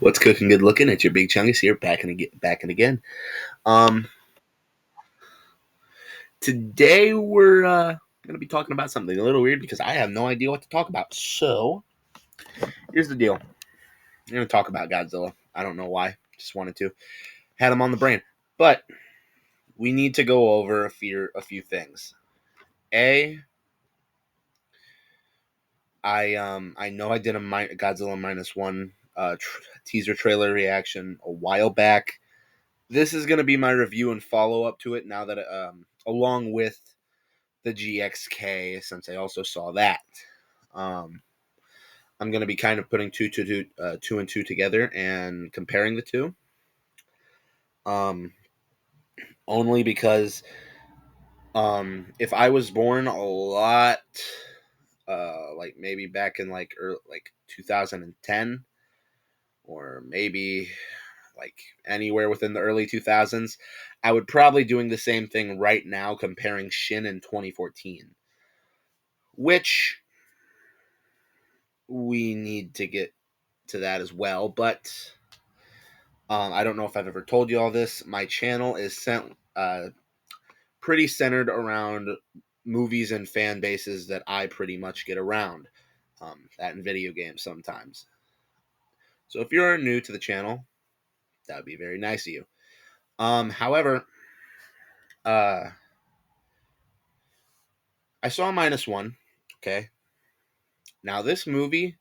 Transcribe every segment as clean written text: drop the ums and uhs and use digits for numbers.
What's cooking good looking? It's your big chungus here, back and again. Um, Today we're gonna be talking about something a little weird because I have no idea what to talk about. So here's the deal: I'm gonna talk about Godzilla. I don't know why, just wanted to. Had him on the brain, but we need to go over a few things. A, I know I did a Godzilla minus one teaser trailer reaction a while back. This is going to be my review and follow up to it now that along with the GXK, since I also saw that. um, I'm going to be kind of putting two and two together and comparing the two, um, only because if I was born a lot like maybe back in like 2010, or maybe like anywhere within the early 2000s, I would probably doing the same thing right now, comparing Shin in 2014, which we need to get to that as well. But I don't know if I've ever told you all this. My channel is pretty centered around movies and fan bases that I pretty much get around. That in video games sometimes. So if you're new to the channel, that would be very nice of you. However, uh, I saw minus one. Okay. Now this movie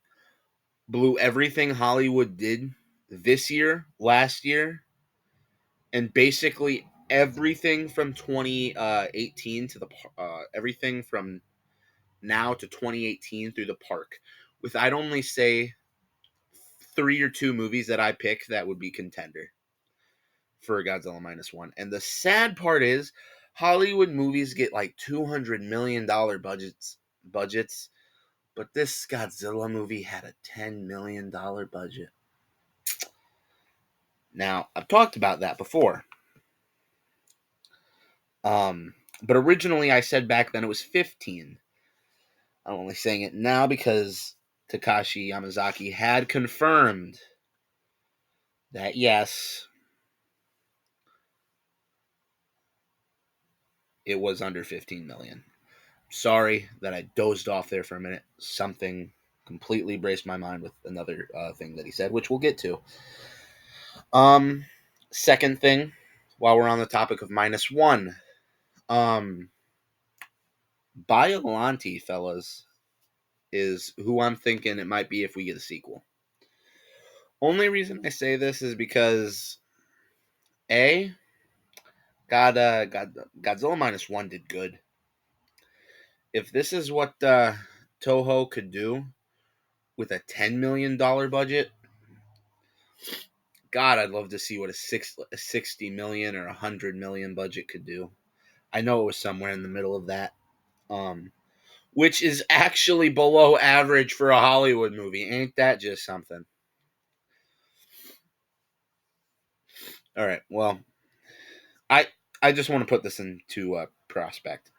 blew everything Hollywood did this year, last year, and basically everything from 2018 to the everything from now to 2018 through the park. With I'd only say three or two movies that I pick that would be contender for Godzilla minus one. And the sad part is, Hollywood movies get like $200 million budgets, but this Godzilla movie had a $10 million budget. Now I've talked about that before. But originally I said back then it was 15. I'm only saying it now because Takashi Yamazaki had confirmed that yes, it was under 15 million. Sorry that I dozed off there for a minute. Something completely braced my mind with another thing that he said, which we'll get to. Um, Second thing, while we're on the topic of minus one, um, Biolanti, fellas, is who I'm thinking it might be if we get a sequel. Only reason I say this is because A, Godzilla minus one did good. If this is what Toho could do with a $10 million budget, God, I'd love to see what a 60 million or 100 million budget could do. I know it was somewhere in the middle of that, um, which is actually below average for a Hollywood movie. Ain't that just something? All right, well, I I just want to put this into prospect.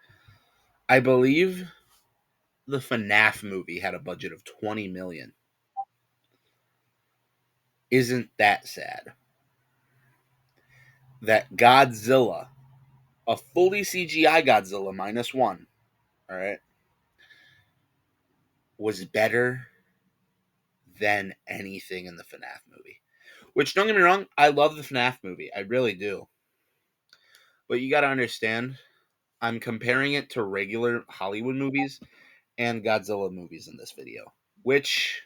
I believe the FNAF movie had a budget of 20 million. Isn't that sad? That Godzilla, a fully CGI Godzilla minus one, all right, was better than anything in the FNAF movie. Which, don't get me wrong, I love the FNAF movie. I really do. But you got to understand, I'm comparing it to regular Hollywood movies and Godzilla movies in this video. Which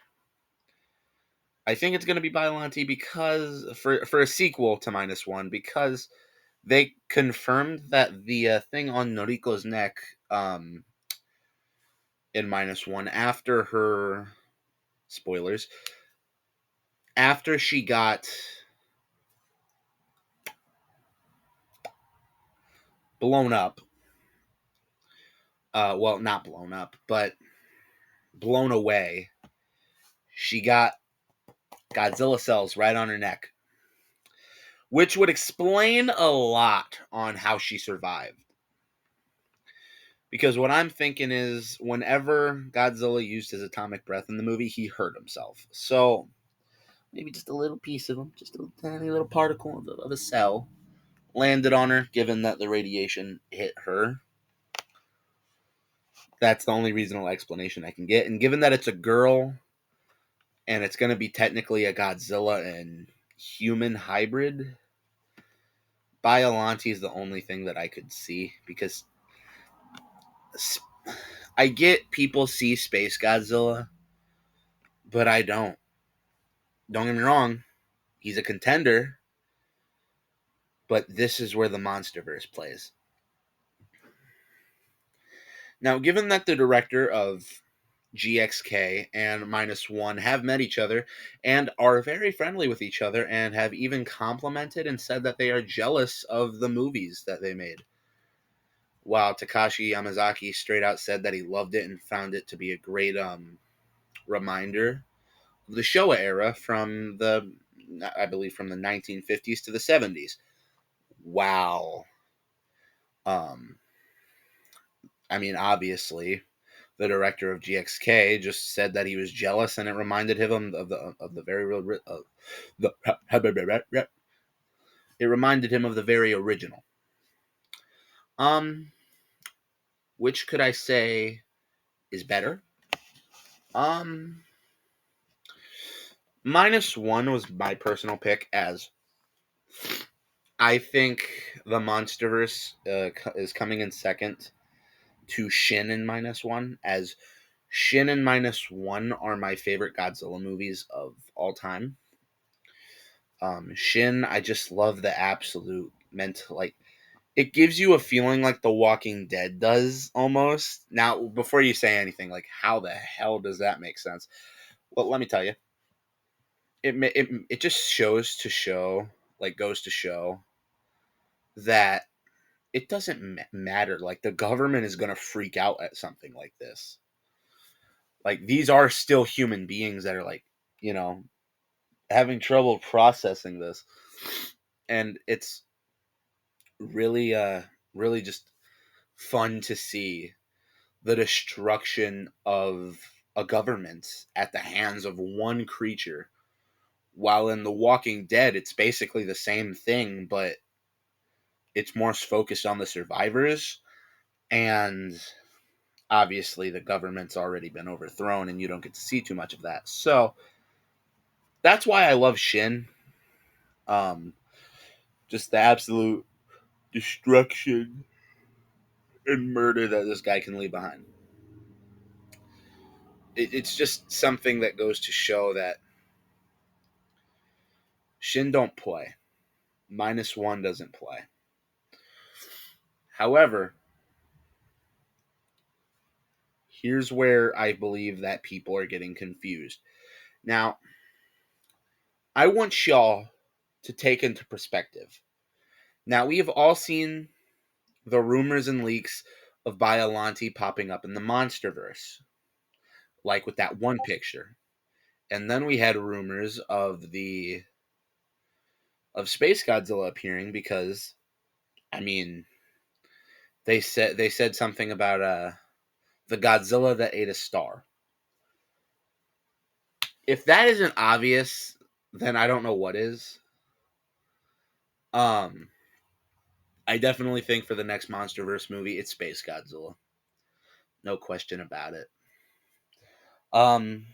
I think it's going to be Biollante because for a sequel to minus one, because they confirmed that the thing on Noriko's neck in minus one, after her spoilers, after she got blown up, well, not blown up, but blown away, she got Godzilla cells right on her neck, which would explain a lot on how she survived. Because what I'm thinking is, whenever Godzilla used his atomic breath in the movie, he hurt himself. So maybe just a little piece of him, just a tiny little particle of a cell, landed on her, given that the radiation hit her. That's the only reasonable explanation I can get. And given that it's a girl and it's going to be technically a Godzilla and human hybrid, Biollante is the only thing that I could see, because I get people see Space Godzilla, but I don't. Don't get me wrong, he's a contender, but this is where the MonsterVerse plays. Now, given that the director of GXK and Minus One have met each other and are very friendly with each other and have even complimented and said that they are jealous of the movies that they made, while Takashi Yamazaki straight out said that he loved it and found it to be a great reminder of the Showa era from I believe, from the 1950s to the 70s. Wow. Um, I mean, obviously, the director of GXK just said that he was jealous, and it reminded him of the very real the it reminded him of the very original. Um, which could I say is better? Um, Minus One was my personal pick, as I think the MonsterVerse is coming in second to Shin and Minus One, as Shin and Minus One are my favorite Godzilla movies of all time. Shin, I just love the absolute mental, like, it gives you a feeling like The Walking Dead does, almost. Now, before you say anything, like, how the hell does that make sense? Well, let me tell you, it just goes to show that it doesn't matter. Like, the government is gonna freak out at something like this. Like, these are still human beings that are, like, you know, having trouble processing this, and it's really really just fun to see the destruction of a government at the hands of one creature, while in The Walking Dead it's basically the same thing, but it's more focused on the survivors, and obviously the government's already been overthrown and you don't get to see too much of that. So that's why I love Shin. um just the absolute destruction and murder that this guy can leave behind. It's just something that goes to show that Shin don't play. Minus One doesn't play. However, here's where I believe that people are getting confused. Now, I want y'all to take into perspective. Now, we have all seen the rumors and leaks of Biollante popping up in the MonsterVerse, like with that one picture. And then we had rumors of Space Godzilla appearing, because, I mean, they said something about the Godzilla that ate a star. If that isn't obvious, then I don't know what is. Um, I definitely think for the next MonsterVerse movie, it's Space Godzilla. No question about it. Um,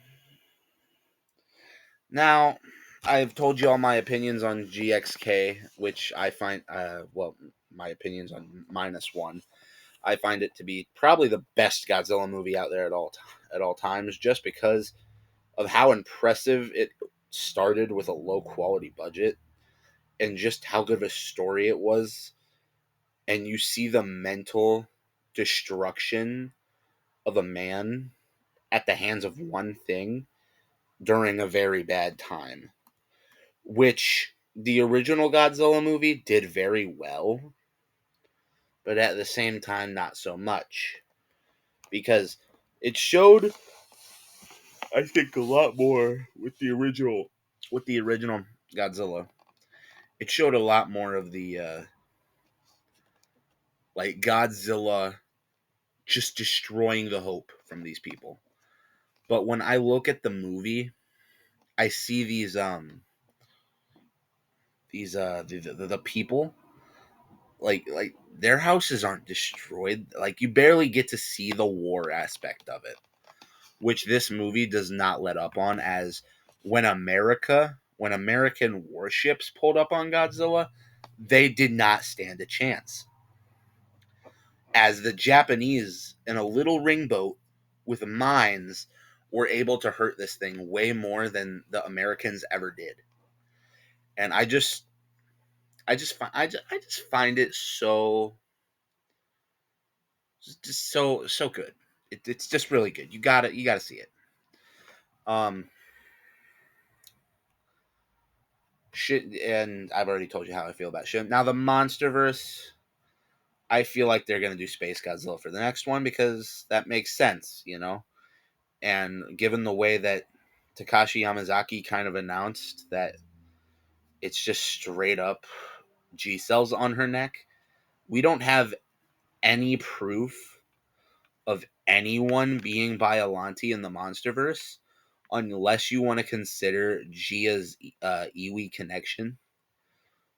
Now, I've told you all my opinions on GXK, which I find, my opinions on Minus One. I find it to be probably the best Godzilla movie out there at all times, just because of how impressive it started with a low quality budget, and just how good of a story it was. And you see the mental destruction of a man at the hands of one thing during a very bad time, which the original Godzilla movie did very well, but at the same time, not so much, because it showed, I think, a lot more with the original Godzilla. It showed a lot more of the like Godzilla just destroying the hope from these people. But when I look at the movie, I see the people, like their houses aren't destroyed. Like, you barely get to see the war aspect of it, which this movie does not let up on. As when American warships pulled up on Godzilla, they did not stand a chance. As the Japanese in a little ringboat with mines were able to hurt this thing way more than the Americans ever did. And I just find it so, just so good. It's just really good. You gotta see it. Um, shit, and I've already told you how I feel about shit. Now the MonsterVerse, I feel like they're gonna do Space Godzilla for the next one because that makes sense, you know. And given the way that Takashi Yamazaki kind of announced that it's just straight up G cells on her neck, we don't have any proof of anyone being Biollante in the MonsterVerse unless you want to consider Gia's Iwi connection.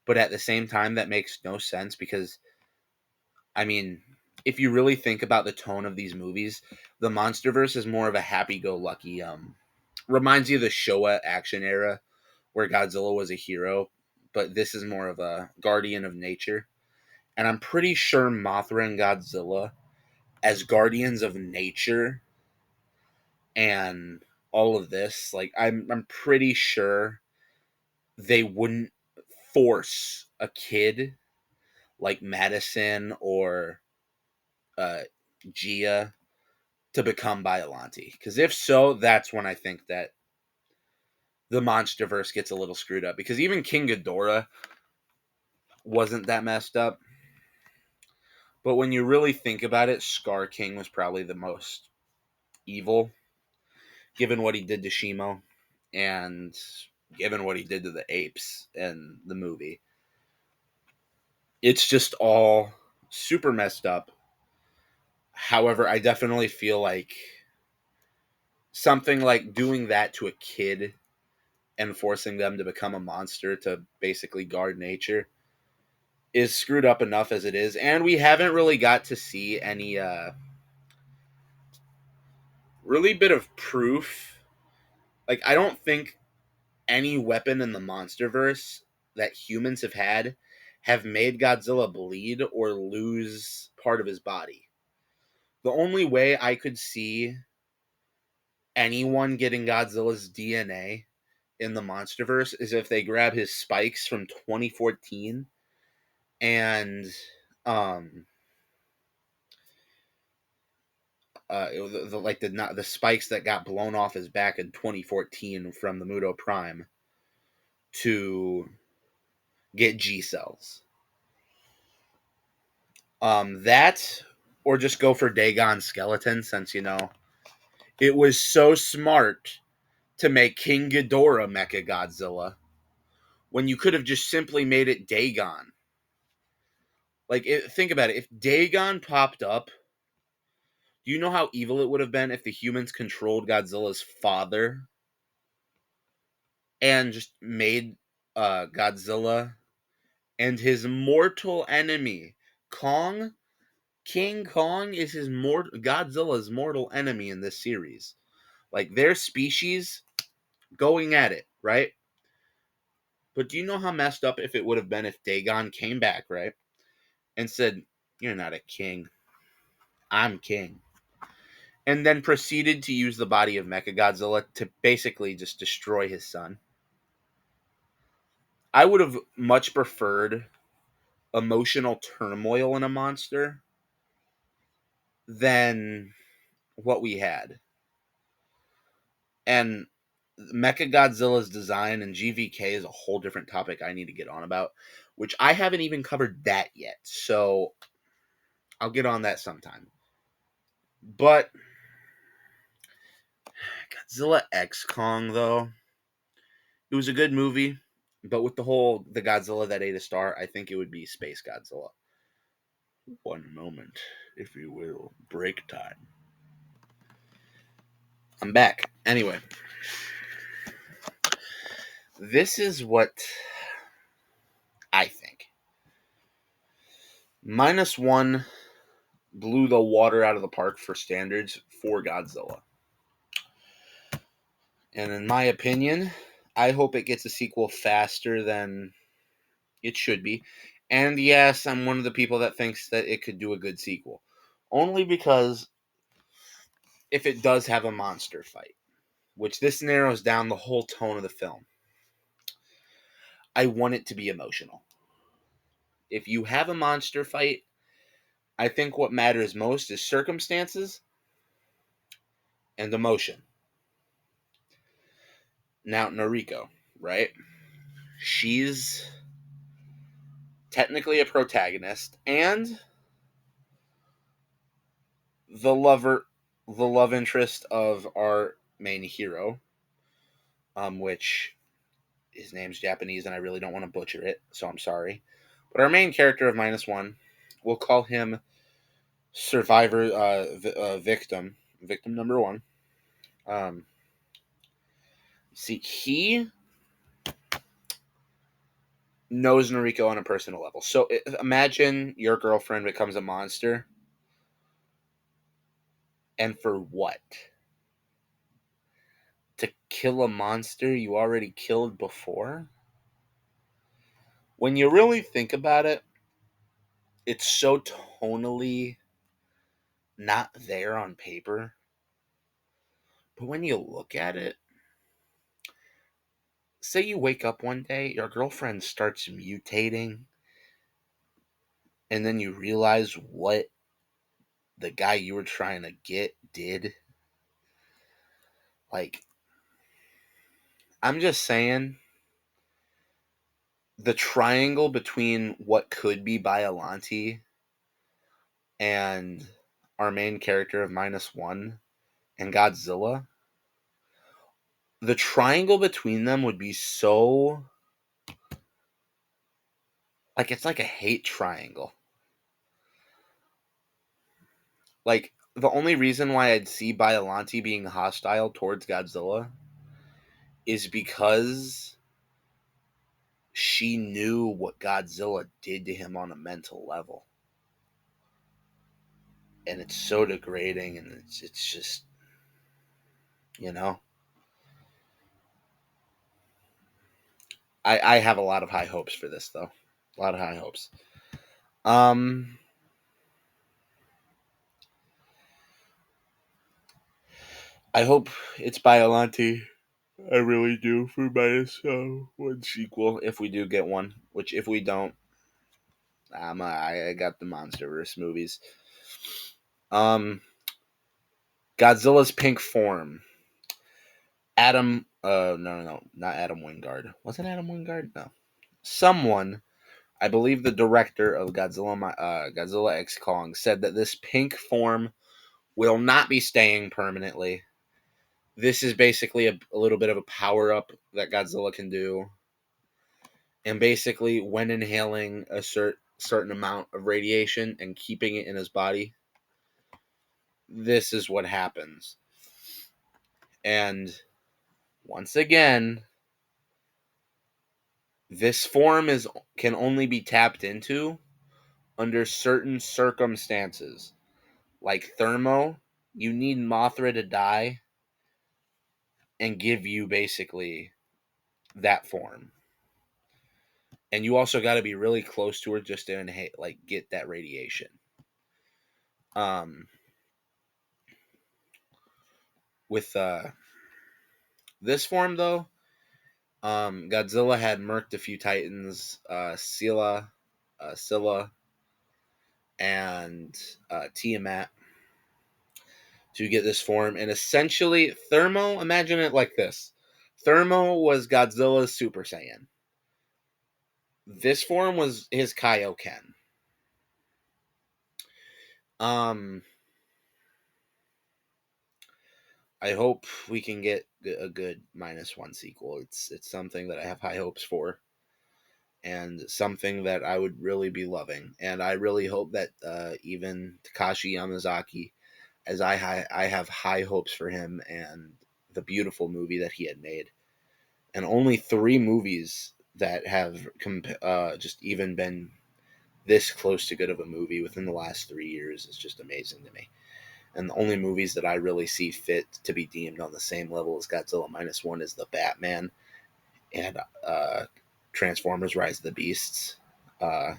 But at the same time, that makes no sense because, I mean, if you really think about the tone of these movies, the MonsterVerse is more of a happy-go-lucky. Reminds you of the Showa action era where Godzilla was a hero, but this is more of a guardian of nature. And I'm pretty sure Mothra and Godzilla, as guardians of nature, and all of this, like I'm pretty sure they wouldn't force a kid like Madison or uh, Gia to become Biollante. Because if so, that's when I think that the MonsterVerse gets a little screwed up. Because even King Ghidorah wasn't that messed up. But when you really think about it, Scar King was probably the most evil, given what he did to Shimo and given what he did to the apes in the movie. It's just all super messed up. However, I definitely feel like something like doing that to a kid and forcing them to become a monster to basically guard nature is screwed up enough as it is. And we haven't really got to see any really bit of proof. Like, I don't think any weapon in the MonsterVerse that humans have made Godzilla bleed or lose part of his body. The only way I could see anyone getting Godzilla's DNA in the MonsterVerse is if they grab his spikes from 2014 and um like the spikes that got blown off his back in 2014 from the Muto Prime to get G cells. That, or just go for Dagon's skeleton, since it was so smart to make King Ghidorah Mecha Godzilla when you could have just simply made it Dagon. Like, think about it. If Dagon popped up, do you know how evil it would have been if the humans controlled Godzilla's father and just made Godzilla and his mortal enemy, Kong? King Kong is Godzilla's mortal enemy in this series. Like, their species going at it, right? But do you know how messed up if it would have been if Dagon came back, right? And said, "You're not a king. I'm king." And then proceeded to use the body of Mechagodzilla to basically just destroy his son. I would have much preferred emotional turmoil in a monster than what we had. And Mechagodzilla's design and GVK is a whole different topic I need to get on about, which I haven't even covered that yet. So I'll get on that sometime. But Godzilla X Kong, though, it was a good movie. But with the Godzilla that ate a star, I think it would be Space Godzilla. One moment, if you will. Break time. I'm back. Anyway, This is what I think. -1 blew the water out of the park for standards for Godzilla. And in my opinion, I hope it gets a sequel faster than it should be. And yes, I'm one of the people that thinks that it could do a good sequel. Only because if it does have a monster fight, which this narrows down the whole tone of the film, I want it to be emotional. If you have a monster fight, I think what matters most is circumstances and emotion. Now, Noriko, right? She's technically a protagonist and the love interest of our main hero, which his name's Japanese and I really don't want to butcher it, so I'm sorry. But our main character of -1, we'll call him Survivor Victim number 1. See, he knows Noriko on a personal level. So imagine your girlfriend becomes a monster, and for what? To kill a monster you already killed before? When you really think about it, it's so tonally not there on paper. But when you look at it, say you wake up one day, your girlfriend starts mutating, and then you realize what the guy you were trying to get did. Like, I'm just saying, the triangle between what could be Biollante and our main character of -1 and Godzilla, the triangle between them would be so, like, it's like a hate triangle. Like, the only reason why I'd see Biollante being hostile towards Godzilla is because she knew what Godzilla did to him on a mental level. And it's so degrading, and it's just, you know. I have a lot of high hopes for this, though. A lot of high hopes. Um, I hope it's Biollante. I really do, for -1 sequel, if we do get one. Which, if we don't, I got the MonsterVerse movies. Godzilla's pink form. Adam. No, not Adam Wingard. Was it Adam Wingard? No, someone. I believe the director of Godzilla X Kong said that this pink form will not be staying permanently. This is basically a little bit of a power up that Godzilla can do. And basically, when inhaling a certain amount of radiation and keeping it in his body, this is what happens. And once again, this form can only be tapped into under certain circumstances. Like Thermo, you need Mothra to die and give you basically that form. And you also got to be really close to her just to get that radiation. With this form though, Godzilla had murked a few titans, Scylla, and Tiamat to get this form. And essentially, Thermo, imagine it like this. Thermo was Godzilla's Super Saiyan. This form was his Kaioken. I hope we can get a good -1 sequel. It's something that I have high hopes for, and something that I would really be loving. And I really hope that even Takashi Yamazaki, as I have high hopes for him and the beautiful movie that he had made. and only three movies that have just even been this close to good of a movie within the last 3 years is just amazing to me. And the only movies that I really see fit to be deemed on the same level as Godzilla minus one is the Batman and Transformers: Rise of the Beasts. Uh,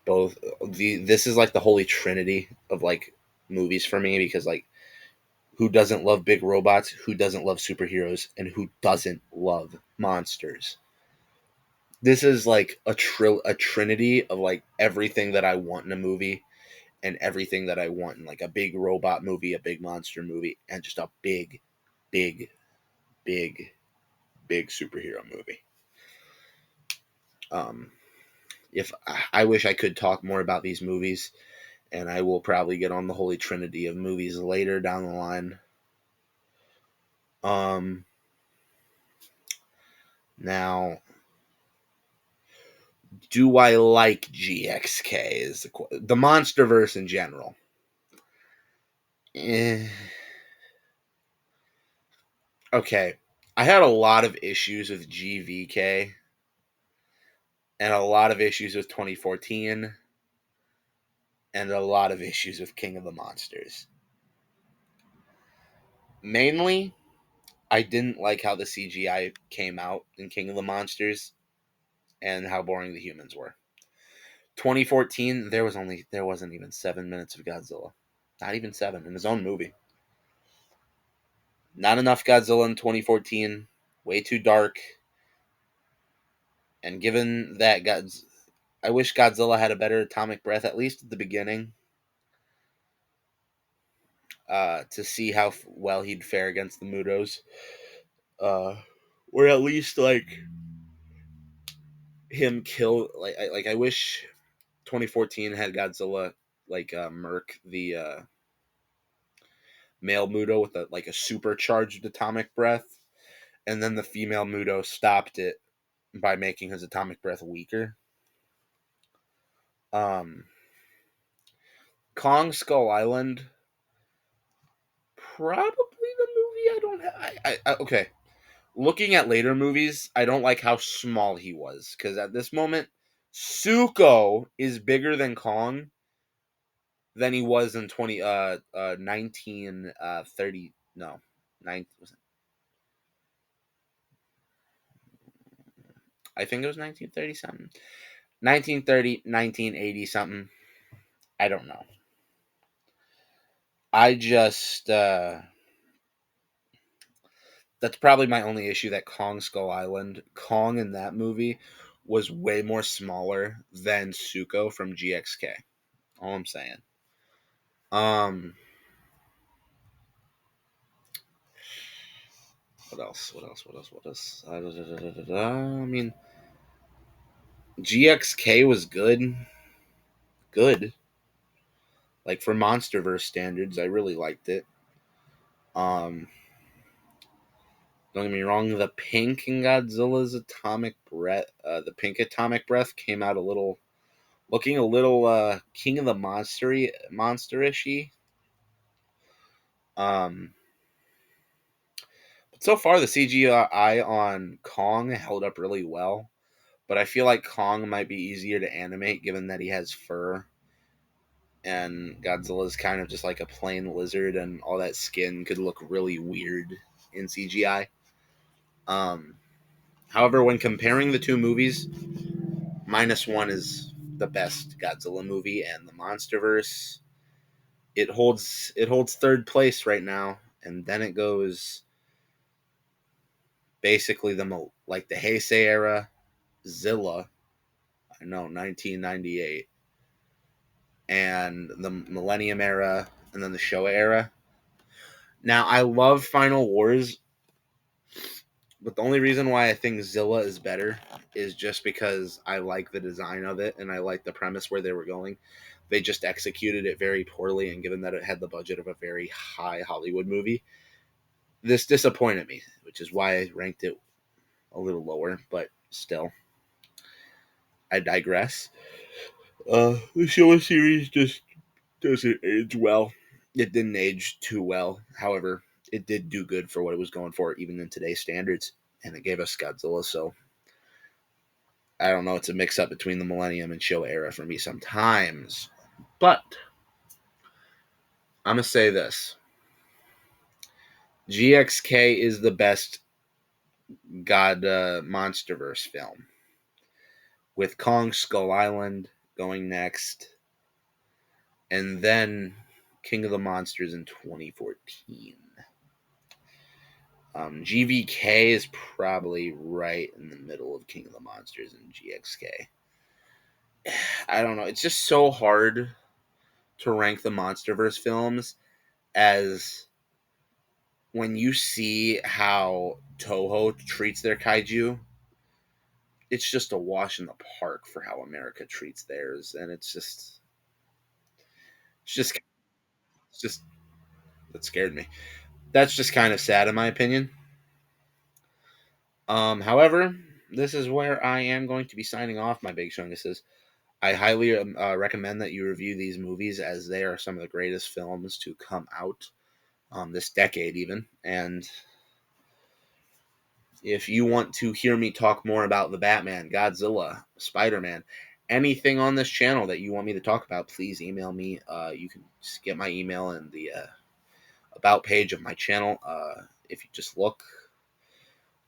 both this is like the holy trinity of like movies for me, because like who doesn't love big robots, who doesn't love superheroes, and who doesn't love monsters? This is like a trinity of like everything that I want in a movie, and everything that I want in like a big robot movie, a big monster movie, and just a big, big, big, big superhero movie. Um, if I wish I could talk more about these movies, and I will probably get on the holy trinity of movies later down the line. Um, Now, do I like GXK? Is the MonsterVerse in general? Eh. Okay, I had a lot of issues with GVK and a lot of issues with 2014 and a lot of issues with King of the Monsters. Mainly, I didn't like how the CGI came out in King of the Monsters and how boring the humans were. 2014, there wasn't even 7 minutes of Godzilla. Not even seven in his own movie. Not enough Godzilla in 2014. Way too dark. And given that I wish Godzilla had a better atomic breath, at least at the beginning, to see how well he'd fare against the Mutos. Uh, or at least like him kill I wish 2014 had Godzilla like murk the male Muto with a supercharged atomic breath, and then the female Muto stopped it by making his atomic breath weaker. Um, Kong Skull Island, probably the movie I don't have. Okay. Looking at later movies, I don't like how small he was, because at this moment, Suko is bigger than Kong than he was in 1930. No, nine. I think it was 1930 something. 1930, 1980 something. I don't know. I just that's probably my only issue, that Kong Skull Island, Kong in that movie was way more smaller than Suko from GXK. All I'm saying. Um what else? What else? What else? What else? I mean, GXK was good. Good. Like for MonsterVerse standards, I really liked it. Um don't get me wrong, the pink in Godzilla's atomic breath, the pink atomic breath came out a little, looking a little King of the Monsterishy. Um, but so far the CGI on Kong held up really well. But I feel like Kong might be easier to animate given that he has fur, and Godzilla's kind of just like a plain lizard, and all that skin could look really weird in CGI. Um, However, when comparing the two movies, minus one is the best Godzilla movie, and the MonsterVerse, it holds third place right now, and then it goes basically the Heisei era, Zilla, I know 1998, and the Millennium era, and then the Showa era. Now I love Final Wars, but the only reason why I think Zilla is better is just because I like the design of it and I like the premise where they were going. They just executed it very poorly, and given that it had the budget of a very high Hollywood movie, this disappointed me, which is why I ranked it a little lower, but still, I digress. The Showa series just doesn't age well. It didn't age too well. However, it did do good for what it was going for, even in today's standards. and it gave us Godzilla. So I don't know. It's a mix up between the Millennium and Showa era for me sometimes. But I'm gonna say this: GXK is the best God MonsterVerse film, with Kong Skull Island going next, and then King of the Monsters in 2014. GVK is probably right in the middle of King of the Monsters and GXK. I don't know. It's just so hard to rank the MonsterVerse films, as when you see how Toho treats their kaiju, it's just a wash in the park for how America treats theirs, and it's just it's just that scared me. That's just kind of sad in my opinion. However, this is where I am going to be signing off, my big chunguses. I highly recommend that you review these movies, as they are some of the greatest films to come out this decade, even. And if you want to hear me talk more about the Batman, Godzilla, Spider Man, anything on this channel that you want me to talk about, please email me. You can just get my email in the about page of my channel. If you just look,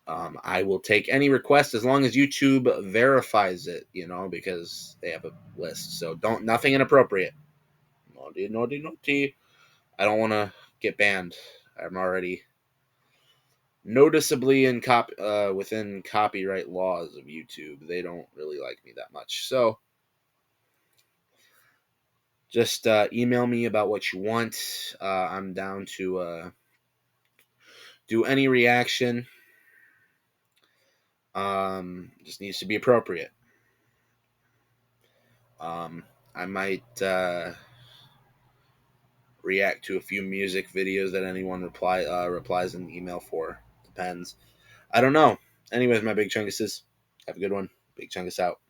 I will take any request as long as YouTube verifies it, because they have a list. So nothing inappropriate. Naughty, naughty, naughty. I don't want to get banned. I'm already noticeably within copyright laws of YouTube. They don't really like me that much. So just email me about what you want. I'm down to do any reaction. Just needs to be appropriate. I might react to a few music videos that anyone replies in the email for. Depends. I don't know. Anyways, my big chunguses, have a good one. Big chungus out.